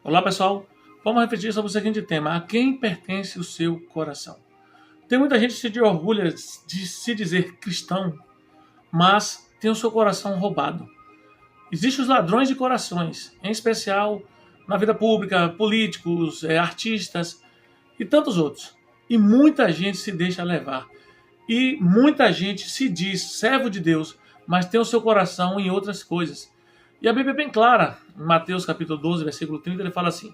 Olá pessoal, vamos refletir sobre o seguinte tema: a quem pertence o seu coração? Tem muita gente que se orgulha de se dizer cristão, mas tem o seu coração roubado. Existem os ladrões de corações, em especial na vida pública, políticos, artistas e tantos outros. E muita gente se deixa levar. E muita gente se diz servo de Deus, mas tem o seu coração em outras coisas. E a Bíblia é bem clara, em Mateus capítulo 12, versículo 30, ele fala assim: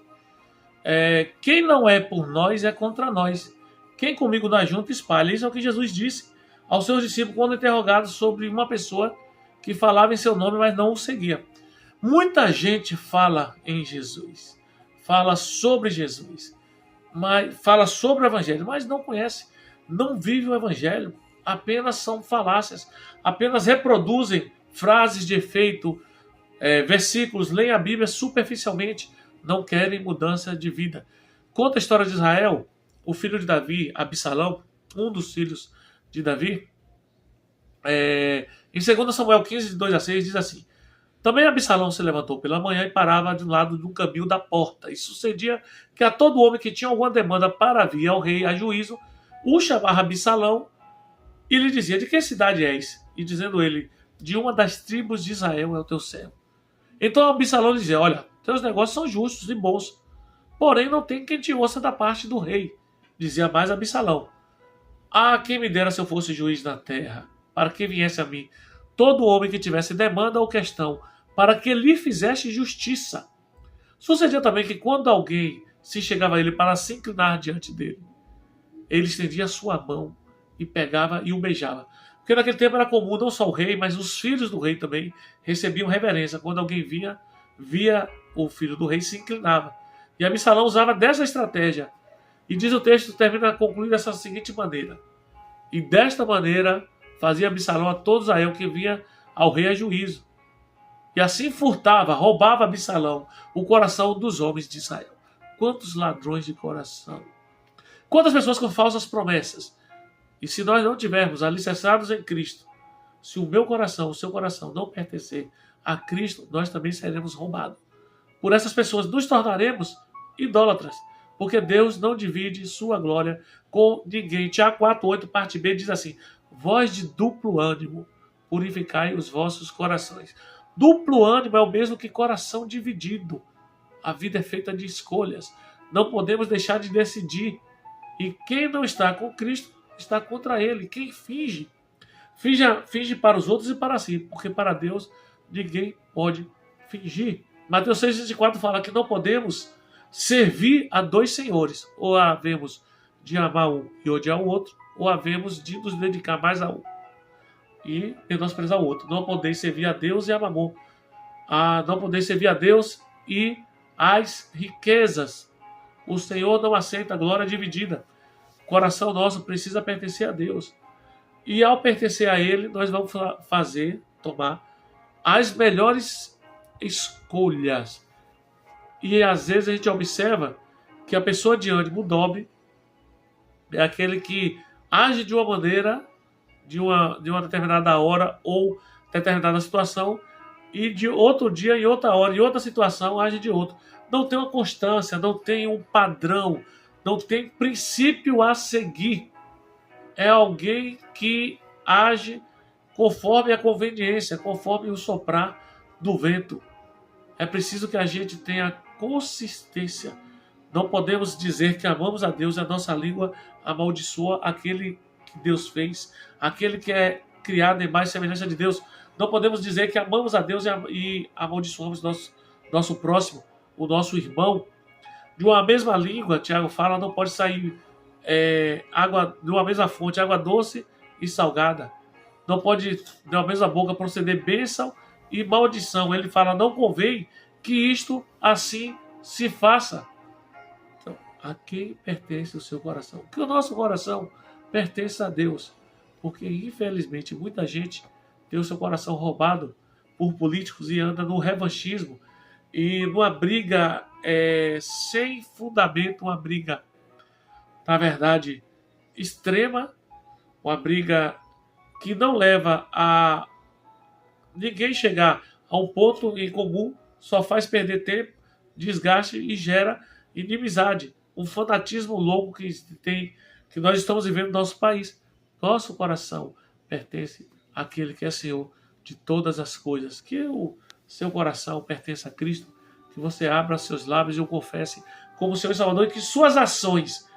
quem não é por nós é contra nós. Quem comigo não ajunta, espalha. Isso é o que Jesus disse aos seus discípulos quando interrogados sobre uma pessoa que falava em seu nome, mas não o seguia. Muita gente fala em Jesus, fala sobre Jesus, mas fala sobre o Evangelho, mas não conhece, não vive o Evangelho. Apenas são falácias, apenas reproduzem frases de efeito, versículos, leem a Bíblia superficialmente, não querem mudança de vida. Conta a história de Israel, o filho de Davi, Absalão, um dos filhos de Davi. Em 2 Samuel 15, de 2 a 6, diz assim: também Absalão se levantou pela manhã e parava de um lado do caminho da porta. E sucedia que a todo homem que tinha alguma demanda para vir ao rei a juízo, o chamava Absalão e lhe dizia: de que cidade és? E dizendo ele: de uma das tribos de Israel é o teu servo. Então Absalão dizia: olha, teus negócios são justos e bons, porém não tem quem te ouça da parte do rei. Dizia mais Absalão: ah, quem me dera se eu fosse juiz na terra, para que viesse a mim todo homem que tivesse demanda ou questão, para que lhe fizesse justiça. Sucedia também que quando alguém se chegava a ele para se inclinar diante dele, ele estendia a sua mão e pegava e o beijava. Porque naquele tempo era comum não só o rei, mas os filhos do rei também recebiam reverência. Quando alguém via o filho do rei, se inclinava. E Absalão usava dessa estratégia. E diz o texto, termina concluindo dessa seguinte maneira: e desta maneira fazia Absalão a todo Israel que vinha ao rei a juízo. E assim furtava, roubava Absalão o coração dos homens de Israel. Quantos ladrões de coração! Quantas pessoas com falsas promessas! E se nós não tivermos alicerçados em Cristo, se o meu coração, o seu coração não pertencer a Cristo, nós também seremos roubados. Por essas pessoas nos tornaremos idólatras, porque Deus não divide sua glória com ninguém. Tiago 4:8, parte B, diz assim: vós de duplo ânimo, purificai os vossos corações. Duplo ânimo é o mesmo que coração dividido. A vida é feita de escolhas. Não podemos deixar de decidir. E quem não está com Cristo está contra ele. Quem finge para os outros e para si, porque para Deus ninguém pode fingir. Mateus 6,24 fala que não podemos servir a dois senhores. Ou havemos de amar um e odiar o outro, ou havemos de nos dedicar mais a um e menosprezar o outro. Não podeis servir a Deus e a Mamon. Não podeis servir a Deus e as riquezas. O Senhor não aceita a glória dividida. O coração nosso precisa pertencer a Deus. E ao pertencer a Ele, nós vamos tomar as melhores escolhas. E às vezes a gente observa que a pessoa de ânimo nobre é aquele que age de uma maneira, de uma determinada hora ou determinada situação, e de outro dia, em outra hora, em outra situação, age de outro. Não tem uma constância, não tem um padrão, não tem princípio a seguir. É alguém que age conforme a conveniência, conforme o soprar do vento. É preciso que a gente tenha consistência. Não podemos dizer que amamos a Deus e a nossa língua amaldiçoa aquele que Deus fez, aquele que é criado em mais semelhança de Deus. Não podemos dizer que amamos a Deus e amaldiçoamos nosso próximo, o nosso irmão. De uma mesma língua, Tiago fala, não pode sair água de uma mesma fonte, água doce e salgada. Não pode de uma mesma boca proceder bênção e maldição. Ele fala, não convém que isto assim se faça. Então, a quem pertence o seu coração? Que o nosso coração pertence a Deus. Porque, infelizmente, muita gente tem o seu coração roubado por políticos e anda no revanchismo e numa briga sem fundamento, uma briga, na verdade, extrema, uma briga que não leva a ninguém chegar a um ponto em comum, só faz perder tempo desgaste e gera inimizade, um fanatismo louco que nós estamos vivendo no nosso país. Nosso coração pertence àquele que é Senhor de todas as coisas. Que o seu coração pertence a Cristo, que você abra seus lábios e o confesse como Senhor e Salvador, e que suas ações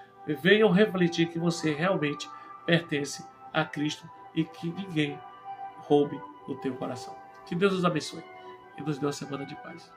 venham refletir que você realmente pertence a Cristo e que ninguém roube o teu coração. Que Deus nos abençoe e nos dê uma semana de paz.